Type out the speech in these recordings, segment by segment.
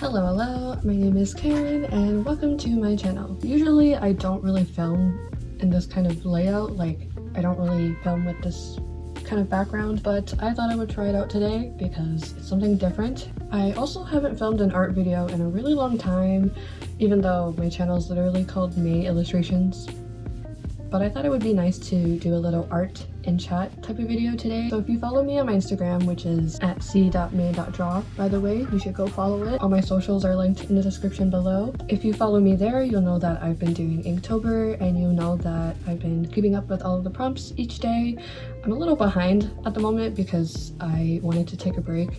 Hello, my name is Karen and welcome to my channel. Usually I don't really film in this kind of layout, like I don't really film with this kind of background, but I thought I would try it out today because it's something different. I also haven't filmed an art video in a really long time, even though my channel is literally called May Illustrations. But I thought it would be nice to do a little art in chat type of video today. So if you follow me on my Instagram, which is at c.may.draw, by the way, you should go follow it. All my socials are linked in the description below. If you follow me there, you'll know that I've been doing Inktober, and you'll know that I've been keeping up with all of the prompts each day. I'm a little behind at the moment because I wanted to take a break,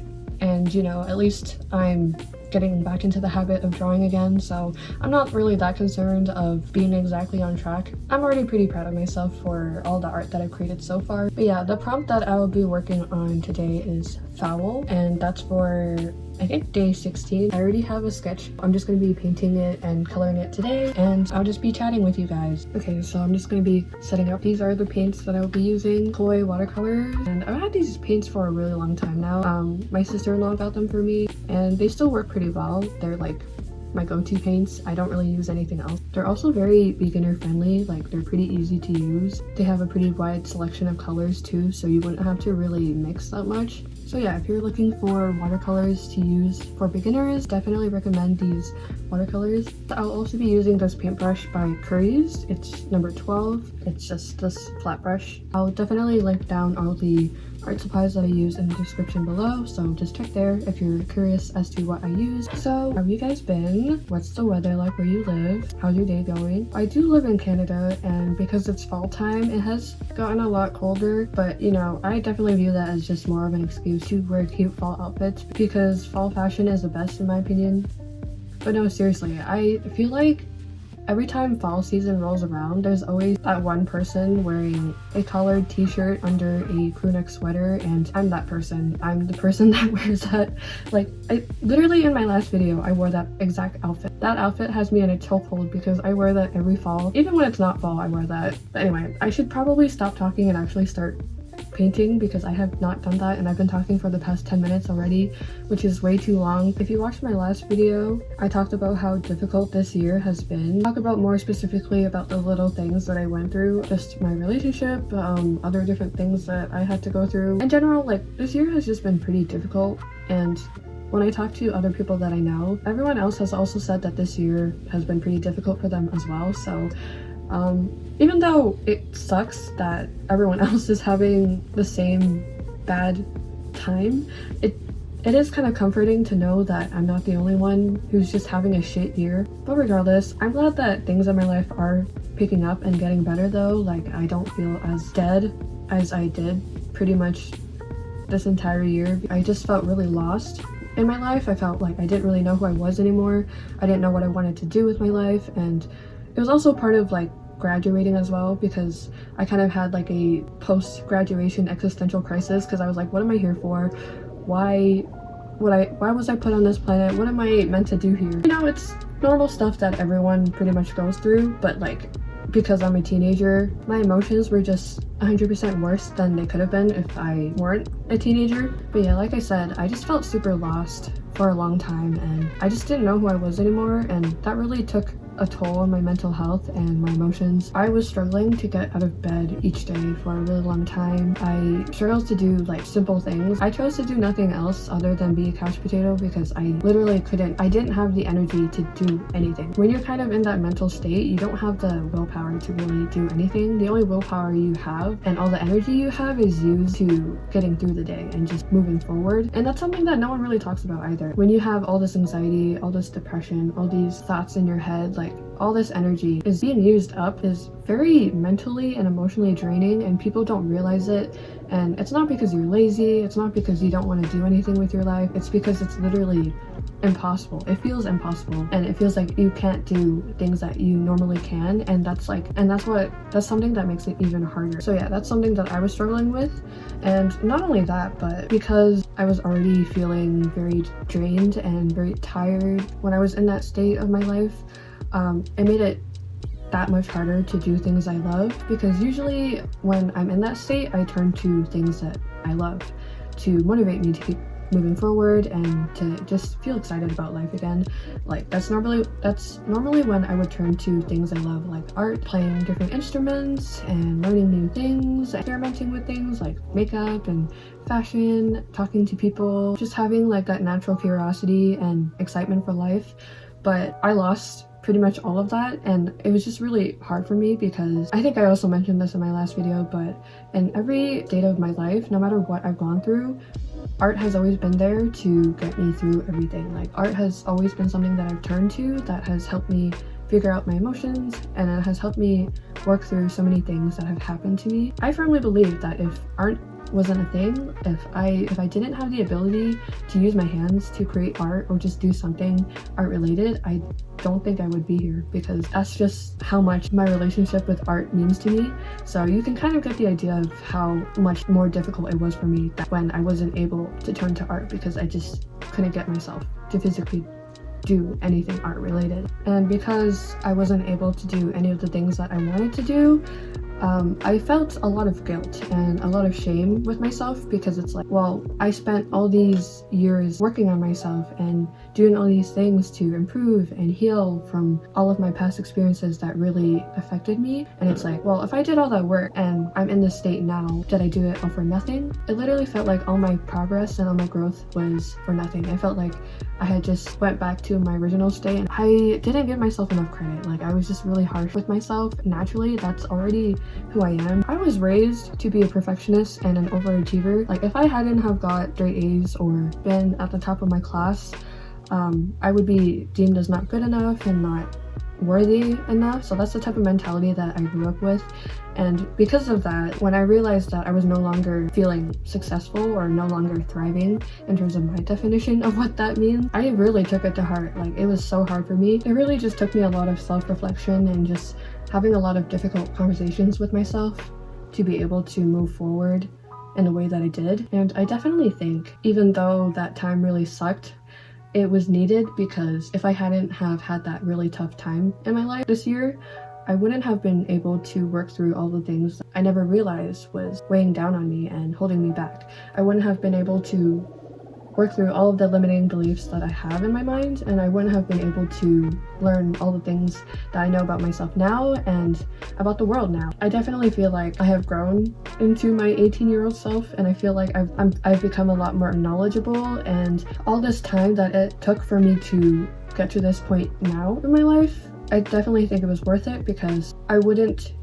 and you know, at least I'm getting back into the habit of drawing again, so I'm not really that concerned of being exactly on track. I'm already pretty proud of myself for all the art that I've created so far. But yeah, the prompt that I will be working on today is foul, and that's for I think day 16. I already have a sketch. I'm just going to be painting it and coloring it today, and I'll just be chatting with you guys. Okay, so I'm just going to be setting up. These are the paints that I'll be using. Sakura Watercolors, and I've had these paints for a really long time now. My sister-in-law got them for me, and they still work pretty well. They're like my go-to paints. I don't really use anything else. They're also very beginner friendly, like they're pretty easy to use. They have a pretty wide selection of colors too, so you wouldn't have to really mix that much. So yeah, if you're looking for watercolors to use for beginners, definitely recommend these watercolors. I'll also be using this paintbrush by Curry's. It's number 12. It's just this flat brush. I'll definitely link down all the art supplies that I use in the description below, so just check there if you're curious as to what I use. So, how have you guys been? What's the weather like where you live? How's your day going? I do live in Canada, and because it's fall time, it has gotten a lot colder, but you know, I definitely view that as just more of an excuse to wear cute fall outfits because fall fashion is the best in my opinion. But no, seriously, I feel like every time fall season rolls around, there's always that one person wearing a collared t-shirt under a crewneck sweater, and I'm that person. I'm the person that wears that. Like, I literally in my last video, I wore that exact outfit. That outfit has me in a chokehold because I wear that every fall. Even when it's not fall, I wear that. But anyway, I should probably stop talking and actually start painting because I have not done that, and I've been talking for the past 10 minutes already, which is way too long. If you watched my last video, I talked about how difficult this year has been. Talk about more specifically about the little things that I went through, just my relationship, other different things that I had to go through. In general, like, this year has just been pretty difficult, and when I talk to other people that I know, everyone else has also said that this year has been pretty difficult for them as well. So even though it sucks that everyone else is having the same bad time, it is kind of comforting to know that I'm not the only one who's just having a shit year. But regardless, I'm glad that things in my life are picking up and getting better though. Like, I don't feel as dead as I did pretty much this entire year. I just felt really lost in my life. I felt like I didn't really know who I was anymore. I didn't know what I wanted to do with my life, and it was also part of like graduating as well, because I kind of had like a post-graduation existential crisis because I was like, what am I here for? Why was I put on this planet? What am I meant to do here? You know, it's normal stuff that everyone pretty much goes through, but like, because I'm a teenager, my emotions were just 100% worse than they could have been if I weren't a teenager. But yeah, like I said, I just felt super lost for a long time, and I just didn't know who I was anymore, and that really took a toll on my mental health and my emotions. I was struggling to get out of bed each day for a really long time. I struggled to do like simple things. I chose to do nothing else other than be a couch potato because I literally I didn't have the energy to do anything. When you're kind of in that mental state, you don't have the willpower to really do anything. The only willpower you have and all the energy you have is used to getting through the day and just moving forward. And that's something that no one really talks about either. When you have all this anxiety, all this depression, all these thoughts in your head, like all this energy is being used up, is very mentally and emotionally draining, and people don't realize it. And it's not because you're lazy, it's not because you don't want to do anything with your life, it's because it's literally impossible. It feels impossible, and it feels like you can't do things that you normally can, and that's something that makes it even harder. So yeah, that's something that I was struggling with. And not only that, but because I was already feeling very drained and very tired when I was in that state of my life, it made it that much harder to do things I love, because usually when I'm in that state, I turn to things that I love to motivate me to keep moving forward and to just feel excited about life again. Like that's normally when I would turn to things I love, like art, playing different instruments and learning new things, experimenting with things like makeup and fashion, talking to people, just having like that natural curiosity and excitement for life. But I lost pretty much all of that, and it was just really hard for me because I think I also mentioned this in my last video, but in every state of my life, no matter what I've gone through, art has always been there to get me through everything. Like art has always been something that I've turned to that has helped me figure out my emotions, and it has helped me work through so many things that have happened to me. I firmly believe that if art wasn't a thing, if I didn't have the ability to use my hands to create art or just do something art related, I don't think I would be here, because that's just how much my relationship with art means to me. So you can kind of get the idea of how much more difficult it was for me when I wasn't able to turn to art, because I just couldn't get myself to physically do anything art related. And because I wasn't able to do any of the things that I wanted to do, I felt a lot of guilt and a lot of shame with myself, because it's like, well, I spent all these years working on myself and doing all these things to improve and heal from all of my past experiences that really affected me. And it's like, well, if I did all that work and I'm in this state now, did I do it all for nothing? It literally felt like all my progress and all my growth was for nothing. I felt like I had just went back to my original state, and I didn't give myself enough credit. Like I was just really harsh with myself. Naturally, that's already who I am. I was raised to be a perfectionist and an overachiever. Like if I hadn't have got straight A's or been at the top of my class, I would be deemed as not good enough and not worthy enough. So that's the type of mentality that I grew up with. And because of that, when I realized that I was no longer feeling successful or no longer thriving in terms of my definition of what that means, I really took it to heart. Like it was so hard for me. It really just took me a lot of self-reflection and just having a lot of difficult conversations with myself to be able to move forward in the way that I did. And I definitely think, even though that time really sucked, it was needed, because if I hadn't have had that really tough time in my life this year, I wouldn't have been able to work through all the things I never realized was weighing down on me and holding me back. I wouldn't have been able to work through all of the limiting beliefs that I have in my mind, and I wouldn't have been able to learn all the things that I know about myself now and about the world now. I definitely feel like I have grown into my 18-year-old self, and I feel like I've become a lot more knowledgeable, and all this time that it took for me to get to this point now in my life, I definitely think it was worth it, because I wouldn't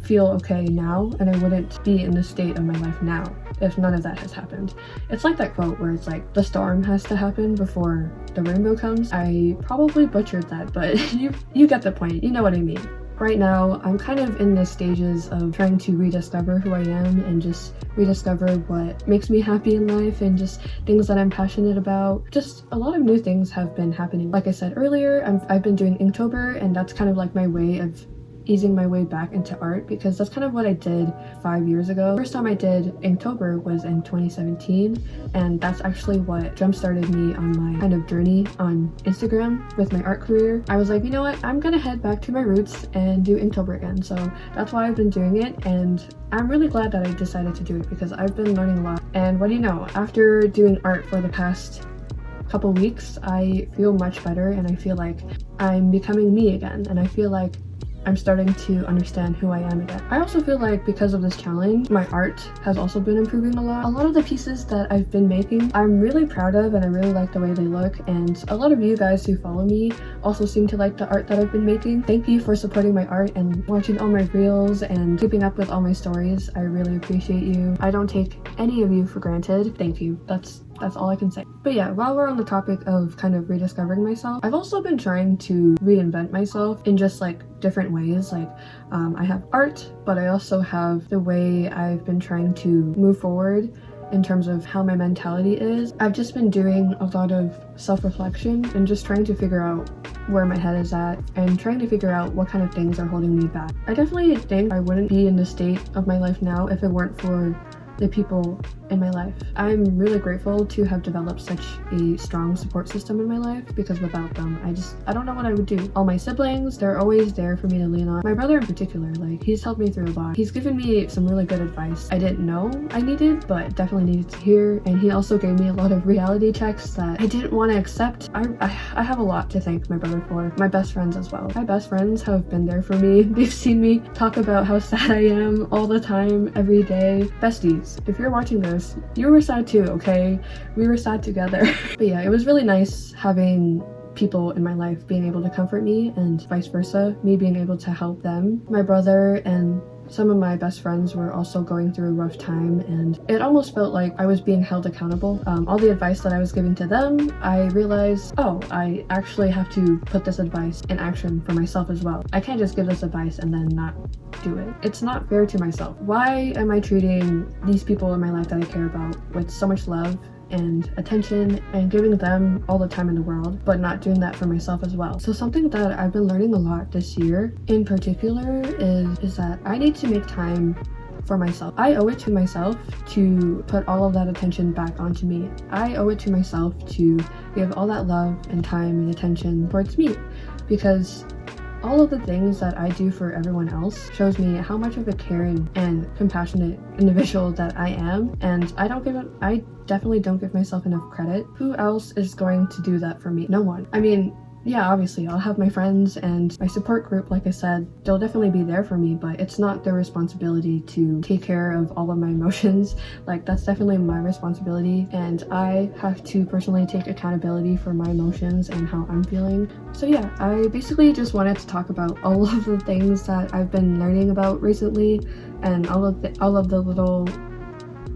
feel okay now and I wouldn't be in the state of my life now if none of that has happened. It's like that quote where it's like, the storm has to happen before the rainbow comes. I probably butchered that, but you get the point. You know what I mean. Right now, I'm kind of in the stages of trying to rediscover who I am and just rediscover what makes me happy in life and just things that I'm passionate about. Just a lot of new things have been happening. Like I said earlier, I've been doing Inktober, and that's kind of like my way of easing my way back into art, because that's kind of what I did 5 years ago. First time I did Inktober was in 2017, and that's actually what jump-started me on my kind of journey on Instagram with my art career. I was like, you know what, I'm gonna head back to my roots and do Inktober again. So that's why I've been doing it, and I'm really glad that I decided to do it, because I've been learning a lot. And what do you know, after doing art for the past couple weeks, I feel much better, and I feel like I'm becoming me again, and I feel like I'm starting to understand who I am again. I also feel like because of this challenge, my art has also been improving a lot. A lot of the pieces that I've been making, I'm really proud of, and I really like the way they look, and a lot of you guys who follow me also seem to like the art that I've been making. Thank you for supporting my art and watching all my reels and keeping up with all my stories. I really appreciate you. I don't take any of you for granted. Thank you. That's all I can say. But yeah, while we're on the topic of kind of rediscovering myself, I've also been trying to reinvent myself in just like different ways. Like I have art, but I also have the way I've been trying to move forward in terms of how my mentality is. I've just been doing a lot of self-reflection and just trying to figure out where my head is at and trying to figure out what kind of things are holding me back. I definitely think I wouldn't be in the state of my life now if it weren't for the people in my life. I'm really grateful to have developed such a strong support system in my life, because without them, I don't know what I would do. All my siblings, they're always there for me to lean on. My brother in particular, like, he's helped me through a lot. He's given me some really good advice I didn't know I needed, but definitely needed to hear. And he also gave me a lot of reality checks that I didn't want to accept. I have a lot to thank my brother for. My best friends as well. My best friends have been there for me. They've seen me talk about how sad I am all the time, every day. Besties, if you're watching this, you were sad too, okay? We were sad together. But yeah, it was really nice having people in my life being able to comfort me, and vice versa, me being able to help them. My brother and some of my best friends were also going through a rough time, and it almost felt like I was being held accountable. All the advice that I was giving to them, I realized, oh, I actually have to put this advice in action for myself as well. I can't just give this advice and then not do it. It's not fair to myself. Why am I treating these people in my life that I care about with so much love and attention and giving them all the time in the world, but not doing that for myself as well? So something that I've been learning a lot this year in particular is that I need to make time for myself. I owe it to myself to put all of that attention back onto me. I owe it to myself to give all that love and time and attention towards me, because all of the things that I do for everyone else shows me how much of a caring and compassionate individual that I am, and I definitely don't give myself enough credit. Who else is going to do that for me? No one. I mean, yeah, obviously I'll have my friends and my support group, like I said, they'll definitely be there for me, but it's not their responsibility to take care of all of my emotions. Like, that's definitely my responsibility, and I have to personally take accountability for my emotions and how I'm feeling. So yeah, I basically just wanted to talk about all of the things that I've been learning about recently, and all of the little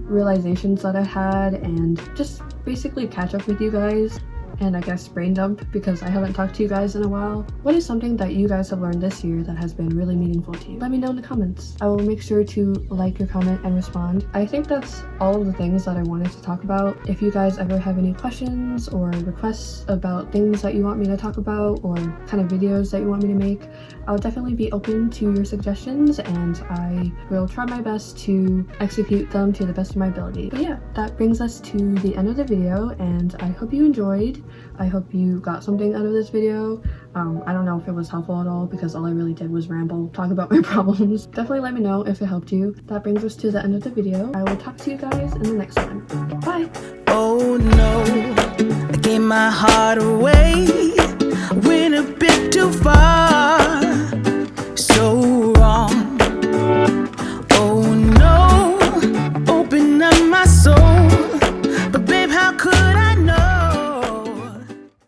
realizations that I had, and just basically catch up with you guys. And I guess brain dump, because I haven't talked to you guys in a while. What is something that you guys have learned this year that has been really meaningful to you? Let me know in the comments. I will make sure to like your comment and respond. I think that's all of the things that I wanted to talk about. If you guys ever have any questions or requests about things that you want me to talk about, or kind of videos that you want me to make, I'll definitely be open to your suggestions, and I will try my best to execute them to the best of my ability. But yeah, that brings us to the end of the video, and I hope you enjoyed. I hope you got something out of this video. I don't know if it was helpful at all, because all I really did was ramble, talk about my problems. Definitely let me know if it helped you. That brings us to the end of the video. I will talk to you guys in the next one. Bye! Oh no, I gave my heart away. Went a bit too far.